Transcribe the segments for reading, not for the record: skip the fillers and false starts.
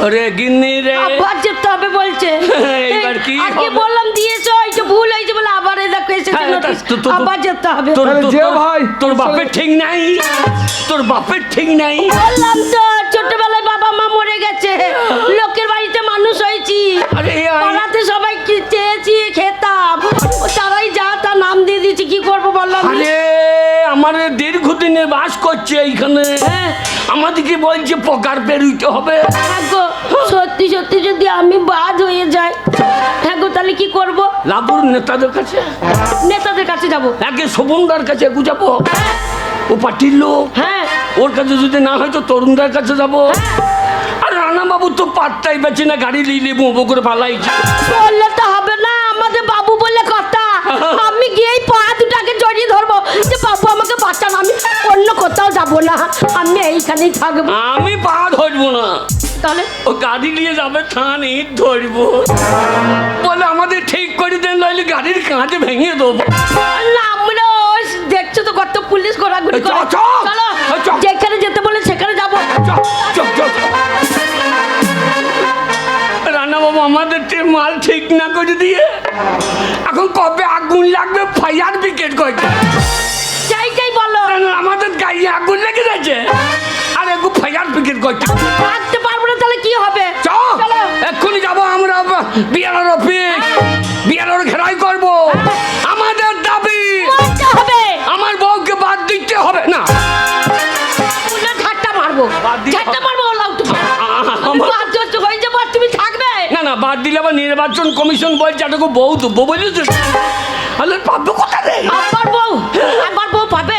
আরে গিন্নি রে আবার যেতে হবে বলছে। এইবার কি আগে বললাম দিয়েছো, এই যে ভুল হয়েছে বলে আবার এই দেখো এসেছে নোটিশ, আবার যেতে হবে। তোর বাপের ঠিক নাই, তোর বাপের ঠিক নাই। বললাম তো ছোটবেলায় বাবা মা মরে গেছে, লোকের বাড়িতে মানুষ হয়েছি, পাড়াতে সবাই চেয়েছি খেতাম, তারাই যা তা নাম দিয়ে দিয়েছি, কি করবো বললাম। আরে আমার দীর্ঘদিনের বাস করছে এইখানে, আমাদেরকে বলছে পকার পেরুইতে হবে। সত্যি সত্যি যদি আমি বাদ হয়ে যাই, হ্যাঁ গো তাহলে কি করব? লাবুর নেতাদের কাছে, নেতাদের কাছে যাবো, আগে শোভনদার কাছে যাবো, ও পার্টির লোক। হ্যাঁ ওর কাছে যদি না হয় তো তরুণদার কাছে যাবো। আর রানা বাবু তো পাত্তাই পাচ্ছি না, গাড়ি লিলে বোবো করে পালাইছে। বললে তো হবে না, আমাদের বাবু বলে কথা। আমি গিয়েই পা দুটাকে জড়িয়ে ধরবো যে বাবু আমাকে বাঁচান, আমি অন্য কোথাও যাবো না, আমি এইখানেই থাকবো। আমি পা ধরবো না, তাহলে ও গাড়ি নিয়ে যাবে, থান ইট ধরবো বলে আমাদের ঠিক করে দেন, নইলে গাড়ির কাঁচে ভেঙে দেবো। না আমরা দেখছো তো কত পুলিশ ঘোরাঘুরি করে। চলো যেখানে যেতে বলে সেখানে যাবো। রানা বাবু আমাদের মাল ঠিক না করে দিয়ে এখন কবে আগুন লাগবে ফায়ার ব্রিগেড করছে। যাই বলো, আমাদের গায়ে আগুন লেগে যাচ্ছে আর একটু ফায়ার ব্রিগেড করছে। থাকতে পারবো না, তাহলে কি হবে? এক্ষুনি যাবো আমরা বিয়ালার অফিস, বিয়ালার ঘেরাই করবো। আমাদের দাবি হবে, আমার বউকে বাদ দিতে হবে না। ঝাঁটা মারবো, ঝাঁটা মারবো, তুমি থাকবে না। না বাদ দিলে আবার নির্বাচন কমিশন বলছে এটাকে বউ দেবো বলেছে, তাহলে পাবো কোথা রে? আমার বউ পাবে।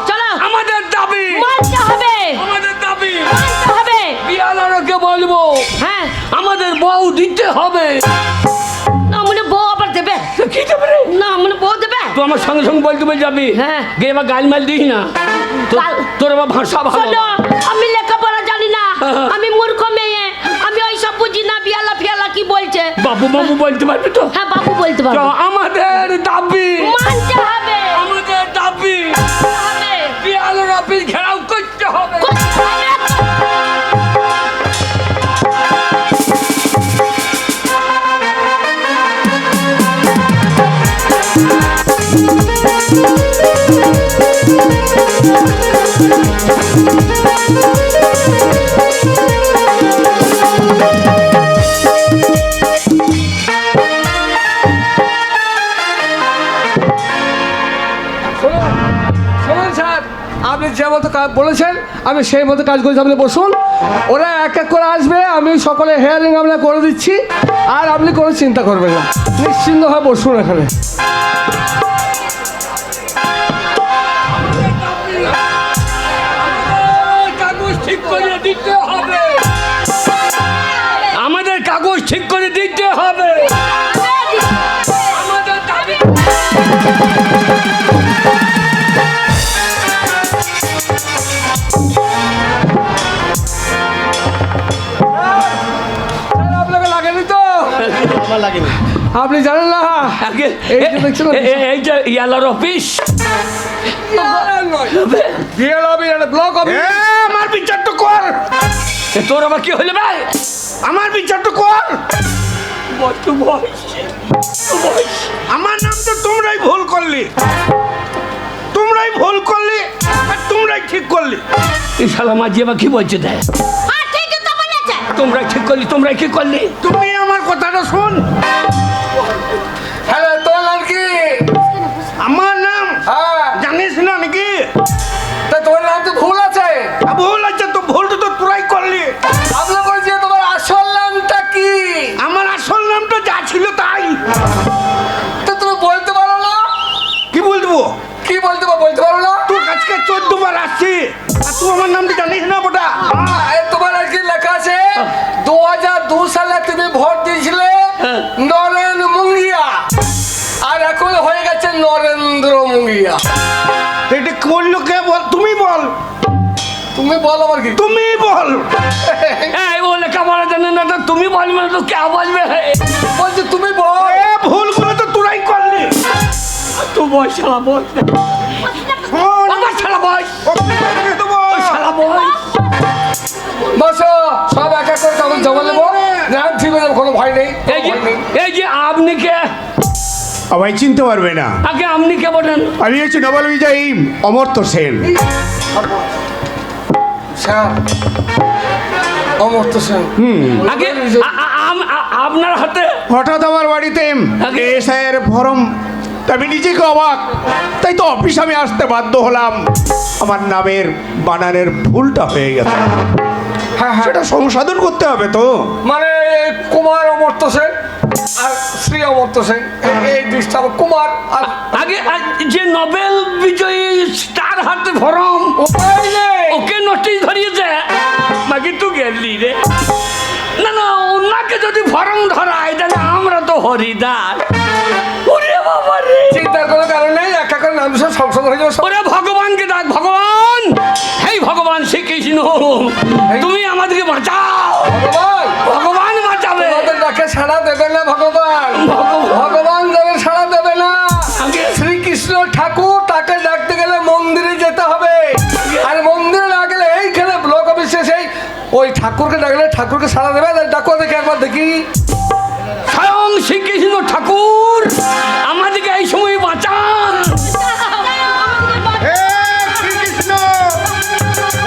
চলো আমাদের দাবি মানতে হবে, আমাদের দাবি মানতে হবে। বিয়ালারকে বলবো হ্যাঁ আমাদের বউ দিতে হবে। না মনে বউ আবার দেবে? কি দেবে রে? না মনে বউ দেবে? তুই আমার সঙ্গে সঙ্গে বলতে বলে যাবি, হ্যাঁ গে এবার গাল মাল দিস না, তোর আবার ভাষা ভালো। আমি লেখাপড়া জানি না, আমি মূর্খ মেয়ে, আমি ওই সব বুঝি না। বিয়ালা ফিয়ালা কি বলছে? বাবু বাবু বলতে পারবি তো? হ্যাঁ বাবু বলতে পারবো। আমাদের দাবি মানতে হবে, আমাদের দাবি বিয়ালার অফিস ঘেরাও করতে হবে। আপনি যে মতো বলেছেন আমি সেই মতো কাজ করছি, আপনি বসুন, ওরা এক এক করে আসবে, আমি সকলে হেয়ারিং আমরা করে দিচ্ছি, আর আপনি কোনো চিন্তা করবেন না, নিশ্চিন্ত হয়ে বসুন এখানে। কাগজ ঠিক করে দিতে হবে, আমাদের কাগজ ঠিক করে দিতে হবে। আমাদের দাবি আপনাকে লাগেনি তো? আপনি জানেন না এইটা ইয়ালার অফিস, ব্লক অফিস। আমার বিচার তো কর, তোর আবার কি হইলে ভাই? আমার বিচার তো কর। আমার নাম তো তোমরাই ভুল করলি, তোমরাই ভুল করলি আর তোমরাই ঠিক করলি। এই শালা মাঝি আবার কি বলছে দেখ? তোমরাই ঠিক করলি, তোমরাই কি করলি? তুমি আমার কথাটা শোন। হ্যালো তোর নাম কি? আমার নাম হ্যাঁ জানিস না নাকি? তা তোর নাম তো ভুল আছে। ভুল আছে তো, ভুলটা তো তোরাই করলি। আপনি বলছি তোমার আসল নামটা কি? আমার আসল নামটা যা ছিল তাই। তো তুমি বলতে পারো না? কি বলবো? কি বলতে পারো না? তোর কাছকে 14 বার আসছি আর তুই আমার নামটা জানিস না বেটা? তোমার আর কি লেখা আছে? 2002 সালে তুমি ভোট দিয়েছিলে নরেন মুঙ্গিয়া, আর এখন হয়ে গেছে নরেন্দ্র মুঙ্গিয়া। এটা করলো কে বল? তুমি বল, তুমি বল আবার কি? তুমি বল। এই ও লেখাপড়া জানে না তো তুমি বলবে না তো কে বলবে? বলছি তুমি বল। ভুলগুলো তো তোরাই করলি। তুই বল শালা বল, আমার শালা বল, শালা বল। বসো সব এক এক করে কাগজ জমা দেবো, নাম ঠিক হয়ে যাবে, কোনো ভয় নেই, কোনো এই যে ভয় নেই। এই যে আপনি কে? সবাই চিনতে পারবে না। আগে আপনি কে বলেন? আমি হচ্ছি নোবেল বিজয়ী অমর্ত্য সেন। স্যার, অমর্ত্য সেন। আগে আপনার হাতে হঠাৎ আমার বাড়িতে আগে? এসআইয়ের ফর্ম, আমি নিজেকে অবাক, তাই তো অফিস আমি আসতে বাধ্য হলাম। আমার নামের বানানের ভুলটা হয়ে গেছে, হ্যাঁ হ্যাঁ, সেটা সংশোধন করতে হবে তো। মানে কুমার অমর্ত্য সেন আর শ্রী অমর্ত্য সেন, এই দৃষ্টা কুমার আর আগে যে নোবেল বিজয়ী তার হাতে ফরম, উপায় নেই। ওকে নোটিশ ধরিয়েছে, বাকি তো গেলি রে। না না, ওনাকে যদি ফরম ধরায় তাহলে আমরা তো হরিদাস। ওরে বাবা রে, চিন্তার কোনো কারণ নেই, একটা করে নাম সব সংশোধন হয়ে যাবে সব। ওরে ভগবানকে ডাক, ভগবান, হেই ভগবান শ্রীকৃষ্ণ, তুমি আমাদেরকে বাঁচাও, ভগবান, ভগবান বাঁচাবে। তোমাদের ডাকে সাড়া দেবে না ভগবান, ভগবান যাবে সাড়া দেবে না। আগে- শ্রীকৃষ্ণ ঠাকুর, তাকে ডাকতে গেলে মন্দিরে যেতে হবে, আর মন্দিরে না গেলে এইখানে ব্লক অফিসে সেই ওই ঠাকুরকে ডাকলে ঠাকুরকে সাড়া দেবে। ডাকো দেখি একবার দেখি। স্বয়ং শ্রীকৃষ্ণ ঠাকুর আমাদেরকে এই সময় বাঁচান। হে শ্রীকৃষ্ণ,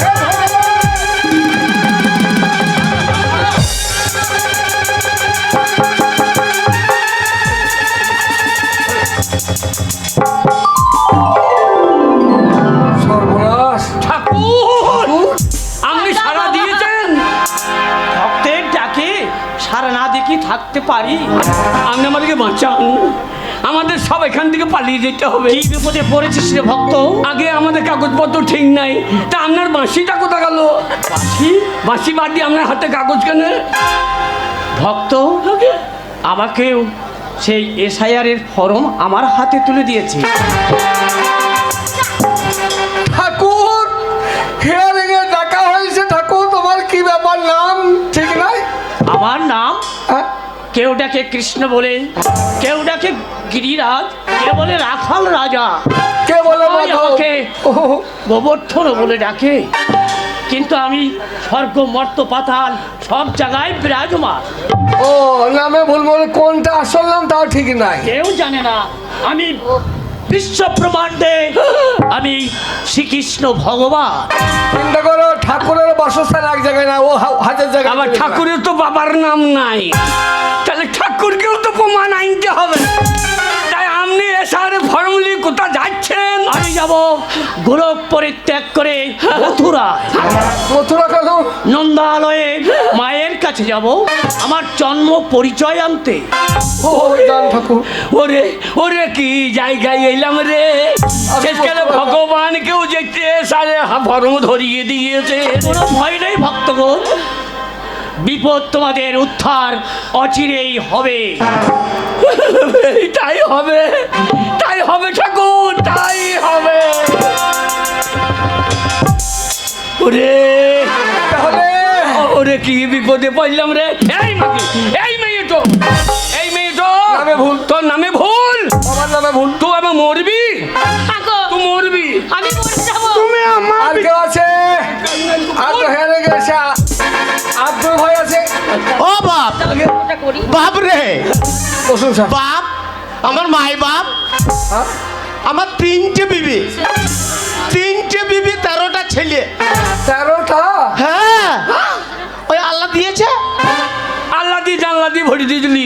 হে ভগবান। সর্বনাশ, ঠাকুর আপনি সাড়া দিয়েছেন? ভক্তের ডাকে সারা না দেখি থাকতে পারি? আপনি আমাদেরকে বাঁচান, আমাদের সব এখান থেকে পালিয়ে যেতে হবে। কি বিপদে পড়েছিস রে ভক্ত? আগে আমাদের কাগজপত্র ঠিক নাই, তা আপনার বাঁশিটা কোথা গেল? বাঁশি? বাঁশি বাদ দিয়ে আপনার হাতে কাগজ কেন? ভক্ত আগে আমাকেও সেই এসআইআর এর ফর্ম আমার হাতে তুলে দিয়েছে। ঠাকুর হিয়ারিং এ ডাকা হয়েছে। ঠাকুর, তোমার কি ব্যাপার, নাম ঠিক নাই? আমার নাম হ্যাঁ? কেউ ডাকে কৃষ্ণ বলে, কেউ ডাকে গিরিরাজ, কেউ বলে রাখাল রাজা, কে বলে সবাই মাধব? আমাকে ও, গোবর্ধন বলে ডাকে। কিন্তু আমি স্বর্গ মর্ত পাতাল সব জায়গায় বিরাজমান। ও, নামে ভুল বলে কোনটা আসল নাম তাও ঠিক নাই। কেউ জানে না আমি বিশ্ব ব্রহ্মাণ্ডে আমি শ্রীকৃষ্ণ ভগবান। চিন্তা করো, ঠাকুরের বাসস্থান এক জায়গায় না, ও হাজার জায়গায়। আবার ঠাকুরের তো বাবার নাম নাই, তাহলে ঠাকুরকেও তো প্রমাণ আনতে হবে। তাই আপনি এসার ফর্মলি কোথা যাচ্ছেন? আমি যাব গোলক পরিত্যাগ করে মথুরা, মথুরা কেন? নন্দালয়ে মায়ের কাছে যাব আমার জন্ম পরিচয় আনতে। ও জান ঠাকুর, ওরে ওরে কি জায়গায় এলাম রে, শেষকালে ভগবানকেও যেতে সারে ফর্ম ধরিয়ে দিয়েছে। কোনো ভয় নেই ভক্তগণ, বিপদ তোমাদের উদ্ধার অচিরেই হবে। তাই হবে, তাই হবে ঠাকুর, তাই হবে। ওরে তাহলে ওরে কি বিপদে পড়লাম রে। এই মাকে, এই মেয়ে তো, এই মেয়ে তো নামে ভুল। তোর নামে ভুল, আমার নামে ভুল। তুই আবার মরবি, ঠাকুর, তুই মরবি। আমি মরে যাবো। তুমি আমার আর কেউ আছে? আর তো হেরে গেছে, আর দুই ভাই আছে। ও বাপ, ওটা করি। বাপ রে বসুন স্যার। বাপ, আমার মাই বাপ, হ্যাঁ? আমার তিনটে বিবি, 13টা ছেলে। 13টা? হ্যাঁ, ওই আল্লাহ দিয়েছে। আল্লাহ দি জানলা দি ভরি দিয়ে দিলি।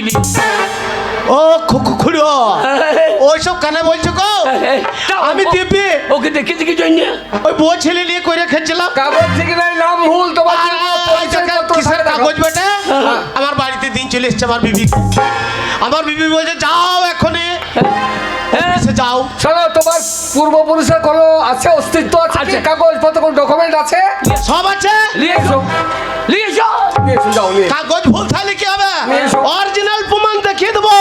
ও খুড়ো, ওইসব কানে বলছো গো? আমি দিবি ওকে দেখে দেখে জন্য ওই বউ ছেলে নিয়ে করে খেয়েছিলাম। কাগজ ঠিক নাই, নাম ভুল। তোমার আর পরিচয়পত্র কিসের সাথে দেখাও। কাগজ বেটে? আমার বাড়িতে দিন চলে এসছে আমার বিবি। আমার বিবি বলছে যাও এখনই অফিসে যাও। শোনো, তোমার পূর্বপুরুষের কোনো আছে, অস্তিত্ব আছে কি? আছে। কাগজপত্র কোনো ডকুমেন্ট আছে? সব আছে, নিয়ে এসো, নিয়ে এসো। নিয়ে এসো, যাও নিয়ে এসো। কাগজ ভুল থাকলে কি হবে? নিয়ে এসো। অরিজিনাল প্রমাণ দেখিয়ে দেবো।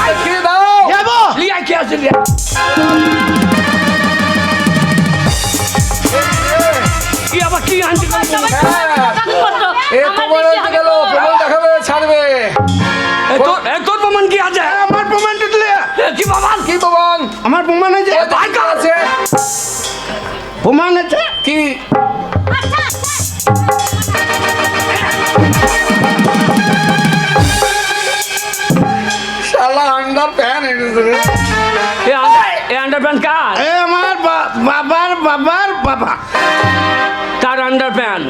দেখিয়ে দাও। যাবো লিয়া কে আছে লিয়া। কি আবার কি আনতে সবাই হ্যাঁ। কাগজপত্র। এ আমার তোমার বেশি আনতে হবে গেল, তো। প্রমাণ দেখাবে, ছাড়বে। তোর প্রমাণ কি আছে? আমার প্রমাণটা দিলে কি প্রমাণ? কি প্রমাণ? আমার প্রমাণ আছে, ওই তো কি আছে? প্রমাণ আছে। কি? আচ্ছা, আচ্ছা। বাবার বাবা। তার আন্ডার প্যান্ট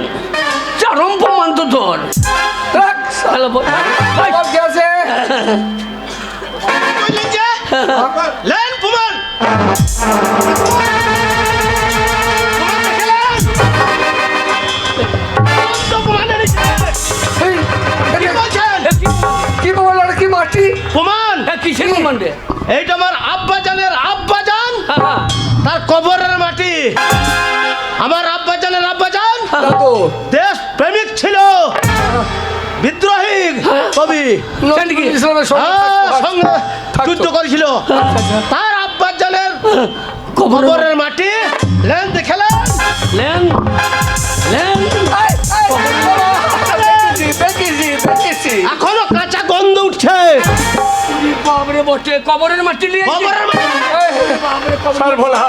চরম প্রমাণ তো তোর। হ্যালো আর কি আছে? বললেন যে লেন প্রমাণ এই, কি বলছেন? কি বললো কি মাটি? প্রমাণ কিসের প্রমাণ রে? এইটা আমার আব্বাজানের আব্বাজান, হ্যাঁ, তার কবরের মাটি। আমার আব্বাজানের আব্বাজান দাদু দেশ প্রেমিক ছিল, বিদ্রোহী কবি, জানি কি? ইসলামের সঙ্গে যুদ্ধ করেছিল। তার আব্বাজানের কবরের মাটি লেন দেখেলেন। লেন লেন দেখেছি। এখনো কাঁচা গন্ধ উঠছে। বাবরে বসে কবরের মাটি নিয়ে কবরের মাটি স্যার ভোলা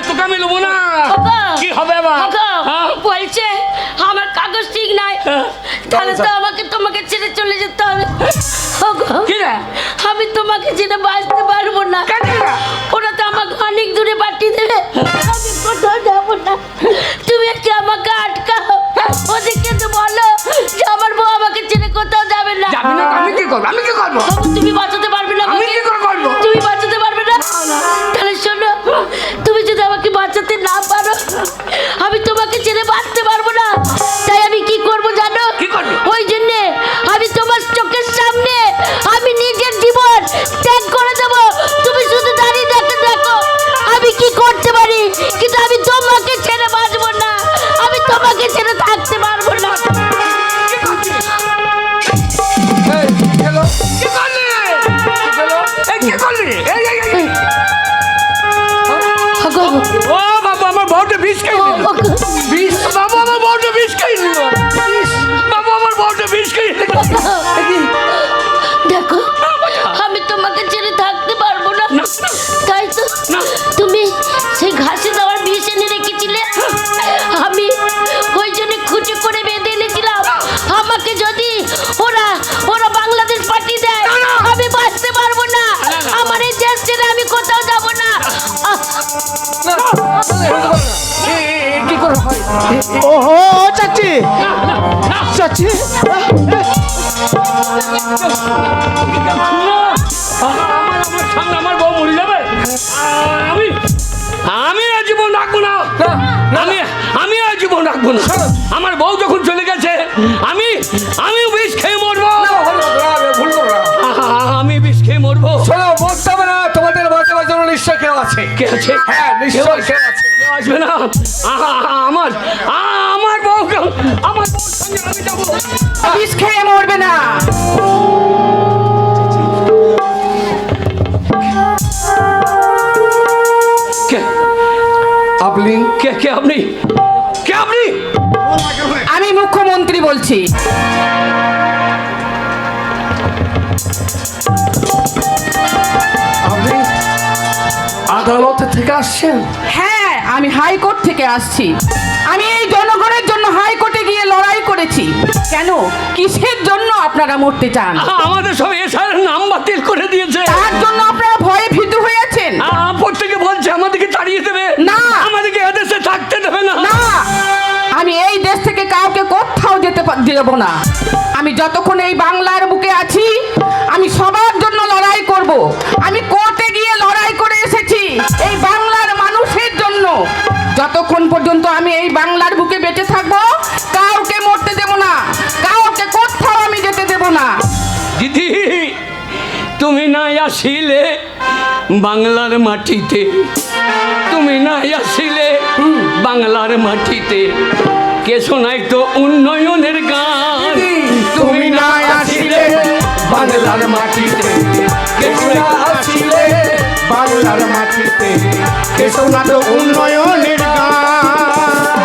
তোকে আমি নেবো না। বাবা। কি হবে এবার? ওগো, হ্যাঁ? বলছে আমার কাগজ ঠিক নাই, তাহলে তো আমাকে তোমাকে ছেড়ে চলে যেতে হবে। ওগো, কি রে? আমি তোমাকে ছেড়ে বাঁচতে পারবো না। কেন না? ওরা তো আমাকে অনেক দূরে পাঠিয়ে দেবে, আমি কোথাও যাবো না। তুমি একটু আমাকে আটকাও, ওদেরকে তো বলো যে আমার বউ আমাকে ছেড়ে কোথাও যাবে না। যাবি না তো আমি কি করবো? আমি কি করবো? বাবু, তুমি বাঁচাতে পারবে না আমি আমাকে? কি করে করবো? তুমি বাঁচাতে পারবে না? তাহলে শোনো, তুমি যদি আমাকে বাঁচাতে না পারো, আমি তোমাকে ছেড়ে বাঁচতে পারবো না। তাই আমি কি করবো জানো? কি করবি? ওই জন্যে আমি তোমার চোখের সামনে আমি নিজের জীবন ত্যাগ করে দেবো। তুমি শুধু দাঁড়িয়ে দেখে দেখো আমি কি করতে পারি, কিন্তু আমি তোমাকে ছেড়ে বাঁচবো না, আমি তোমাকে ছেড়ে থাকতে পারবো না। কি করছিস? এই, গেলো। কি করলি? এই কি করলি? এই। ওগো, ও বাবা, আমার বউটা বিষ খাই নিল। ওগো, বিষ? বাবা, আমার বউটা বিষ খাই নিল। বাবা, আমার বউটা বিষ খাই নিল। দেখো আমি তোমাকে ছেড়ে থাকতে পারবো না, না, না। তাই তো না। তুমি সেই ঘাসে দেওয়ার বিষ এনে রেখেছিলে, আমি ওই জন্য খুঁটি করে বেঁধে এনেছিলাম। আমাকে যদি ওরা ওরা বাংলাদেশ পাঠিয়ে দেয়, আমি বাঁচতে পারবো না। আমার এই দেশ ছেড়ে আমি কোথাও যাব না। কি করে হয়? ওহো চাচি, চাচি আমার সামনে আমার বউ মরে যাবে। আমি জীবন রাখবো না। আমি জীবন রাখবো না। আমার বউ যখন চলে গেছে আমি বিষ খেয়ে মরবো। ভুল করো না। আমি বিষ খেয়ে মরবো। শোনো, বলতে হবে না, তোমাদের বাঁচাবার জন্য নিশ্চয় কেউ আছে। কে আছে? হ্যাঁ, নিশ্চয় কেউ আছে। কেউ আসবে না। আমার বউ আমার বউর সঙ্গে আমি যাবো। বিষ খেয়ে মরবে না। কে আপনি কে কে আপনি? কে আপনি? আমি মুখ্যমন্ত্রী বলছি। আপনি আদালত থেকে আসছেন? হ্যাঁ, আমি হাইকোর্ট থেকে আসছি। আমি এই জনগণের জন্য হাইকোর্টে গিয়ে লড়াই করেছি। কেন, কিসের জন্য আপনারা মরতে চান? আমাদের সব এসআর নাম বাতিল করে দিয়েছে। তার জন্য আপনারা ভয়ে ভীতু হয়ে আছেন? প্রত্যেকে বলছে আমাদেরকে তাড়িয়ে দেবে, না। আমাদেরকে এদেশে থাকতে দেবে না। না, আমি এই দেশ থেকে কাউকে কোথাও যেতে দেব না। আমি যতক্ষণ এই বাংলার বুকে আছি, আমি সবার জন্য লড়াই করব। আমি কোর্টে গিয়ে লড়াই করে এসেছি এই বাংলার মানুষের জন্য। যতক্ষণ পর্যন্ত আমি এই বাংলার বুকে বেঁচে থাকবো, কাউকে মরতে দেব না, কাউকে কোথাও আমি যেতে দেব না। দিদি, তুমি নাই আসিলে বাংলার মাটিতে, তুমি নাই আসিলে বাংলার মাটিতে কে শোনাই তো উন্নয়নের গান। তুমি না আসিলে বাংলার মাটিতে, কে না আসিলে বাংলার মাটিতে, কে শোনাতো উন্নয়নের গান।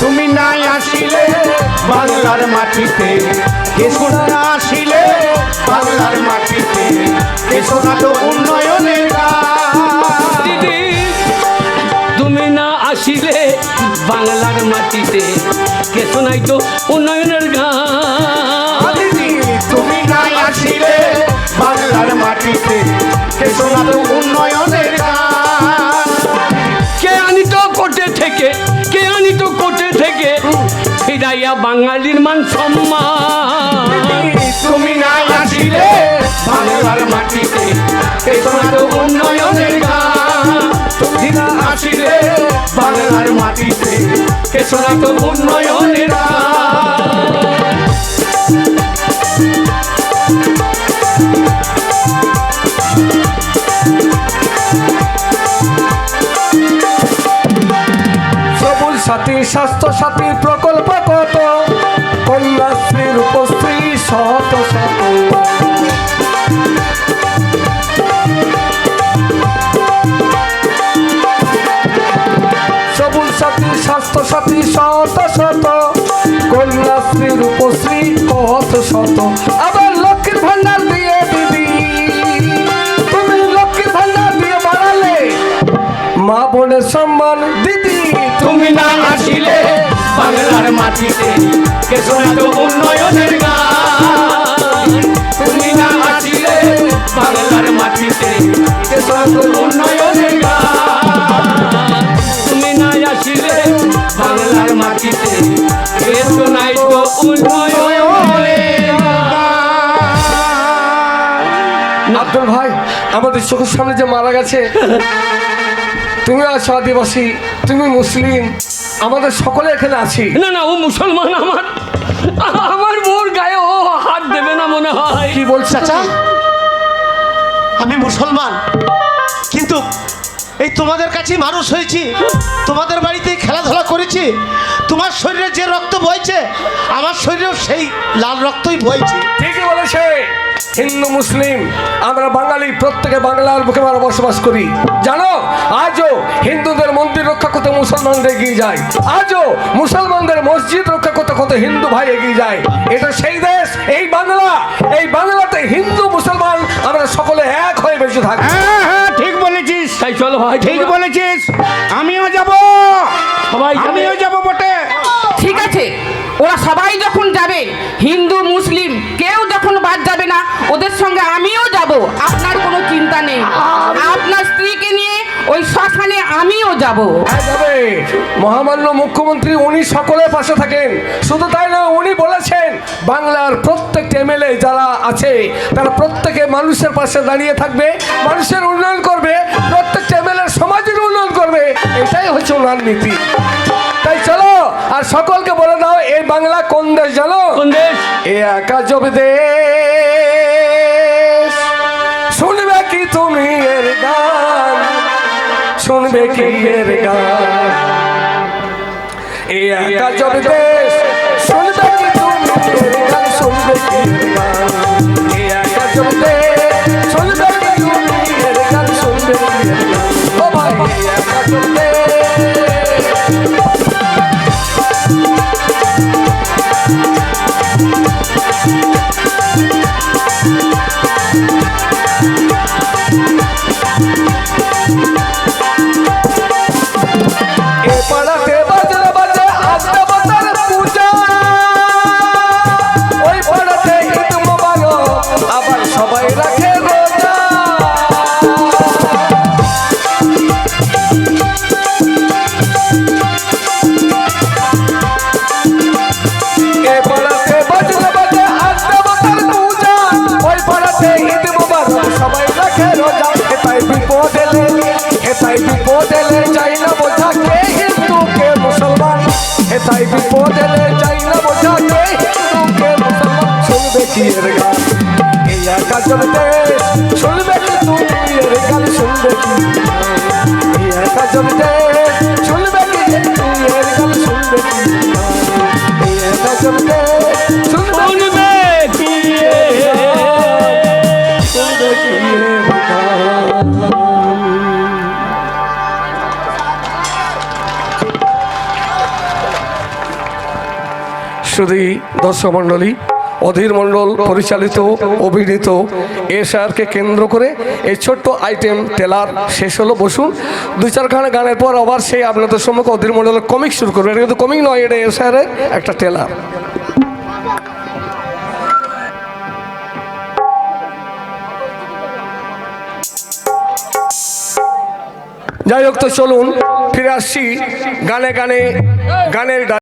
তুমি নাই আসিলে বাংলার মাটিতে, কে শোনা আসিলে বাংলার মাটিতে, কে শোনাতো উন্নয়নের গান। দিদি, তুমি না আসিলে বাংলার মাটিতে কে শোনাই তো উন্নয়নের গান। দিদি, তুমি নাই আসিলে বাংলার বাংলার মাটিতে কে শোনাতো উন্নয়নের গান। কে আনিত কোটে থেকে, কে আনিত কোটে থেকে ফিরাইয়া বাঙালির মান সম্মান। তুমি না আসিলে বাংলার মাটিতে কে শোনাতো উন্নয়নের গান। তুমি না আসিলে বাংলার মাটিতে কে শোনাতো উন্নয়নের গান। সবুজ সাথী, স্বাস্থ্য সাথী প্রকল্প কত, কন্যাশ্রী, রূপশ্রী শত শত। সবুজ সাথী, স্বাস্থ্য সাথী শত শত, কন্যাশ্রী, রূপশ্রী কত শত। আবার লক্ষ্মীর ভান্ডার দিয়ে দিদি, তুমি লক্ষ্মীর ভান্ডার দিয়ে বাড়ালে মা বোনের সম্মান। দিদি তুমি না আসিলে বাংলার মাটিতে কে শোনাতো উন্নয়নের গান। তুমি না আসিলে বাংলার মাটিতে কে শোনাতো উন্নয়নের গান। তুমি না আসিলে বাংলার মাটিতে কে শোনাইতো উন্নয়নের গান। আব্দুল ভাই, আমাদের চোখের সামনে যে মারা গেছে, তুমি আছো আদিবাসী, তুমি মুসলিম, আমাদের সকলে এখানে আছি। না না, ও মুসলমান। আমার বোর গায়ে ও হাত দেবে না মনে হয়। কি বলছো চাচা, আমি মুসলমান, কিন্তু এই তোমাদের কাছেই মানুষ হয়েছি, তোমাদের বাড়িতেই খেলাধুলা করেছি। তোমার শরীরে যে রক্ত বইছে আমার শরীরেও সেই লাল রক্তই বইছে। ঠিকই বলেছে। হিন্দু মুসলিম আমরা বাঙালি, প্রত্যেকে বাংলার বুকে আমরা বসবাস করি। জানো, আজও হিন্দুদের মন্দির রক্ষা করতে মুসলমানরা এগিয়ে যায়, আজও মুসলমানদের মসজিদ রক্ষা করতে কত হিন্দু ভাই এগিয়ে যায়। এটা সেই দেশ, এই বাংলা। এই বাংলাতে হিন্দু মুসলমান আমরা সকলে এক হয়ে বেঁচে থাকি। হ্যাঁ হ্যাঁ, ঠিক বলেছিস, তাই চলো ভাই, ঠিক বলেছিস। আমিও যাব, সবাই আমিও যাব বটে। ঠিক আছে, ওরা সবাই যখন যাবে, হিন্দু মুসলিম কেউ যখন বাদ যাবে না, ওদের সঙ্গে আমিও যাব। আপনার কোনো চিন্তা নেই। আপনার স্ত্রীকে নিয়ে ওই শ্মশানে আমিও যাব। হ্যাঁ, যাবে। মহামান্য মুখ্যমন্ত্রী উনি সকলের পাশে থাকেন। শুধু তাই না, উনি বলেছেন বাংলার প্রত্যেকটা এমএলএ যারা আছে তারা প্রত্যেকে মানুষের পাশে দাঁড়িয়ে থাকবে, মানুষের উন্নয়ন করবে, প্রত্যেকটা এমএলএ সমাজের উন্নয়ন করবে। এটাই হচ্ছে ওনার নীতি। তাই চলো, আর সকলকে বলে দাও এই বাংলা কোন দেশ জানো? কোন দেশ? এ একা জব দেশ। শুনবে কি তুমি এর গান, শুনবে কি এর গান। এ একা জব দেশ, শুনবে কি তুমি এর গান, শুনবে কি এর গান। এ একা জব দেশ, শুনবে কি তুমি এর গান, শুনবে কি এর গান। ও ভাই, এ একা জব দেশ। এ পাড়াতে বাজে বাজে আস্তে বাজার পূজা, ওই পাড়াতে ঈদ মোবারক, আবার সবাই রাখে রোজা। এ পাড়াতে বাজে বাজে আস্তে বাজার পূজা, ওই পাড়াতে ঈদ মোবারক, সবাই রাখে রোজা। এটাই বিপদ এলে, এটাই বিপদ এলে যাই না বোঝা কে হিন্দু কে মুসলমান। এটাই বিপদ এলে যাই না বোঝা কে হিন্দু কে মুসলমান। শুনবে কি এর গান, এই একা জব দেশ, শুনবে কি তুমি এর গান, শুনবে কি এই একা জব দেশ, শুনবে কি তুমি এর গান, শুনবে কি এই একা জব দেশ, শুনবে শুনবে কি শুনবে কি এর গান। শুধু দর্শক মণ্ডলী, অধীর মণ্ডল পরিচালিত অভিনীত এশারকে কেন্দ্র করে এই ছোট্ট আইটেম টেলার শেষ হলো। বসুন, দু চারখানা গানের পর আবার সেই আপনাদের সম্মুখে অধীর মণ্ডলের কমিক শুরু করবে। এটা কিন্তু কমিক নয়, এটা এশারের একটা টেলার। যাই হোক, তো চলুন ফিরে আসছি গানে গানে গানের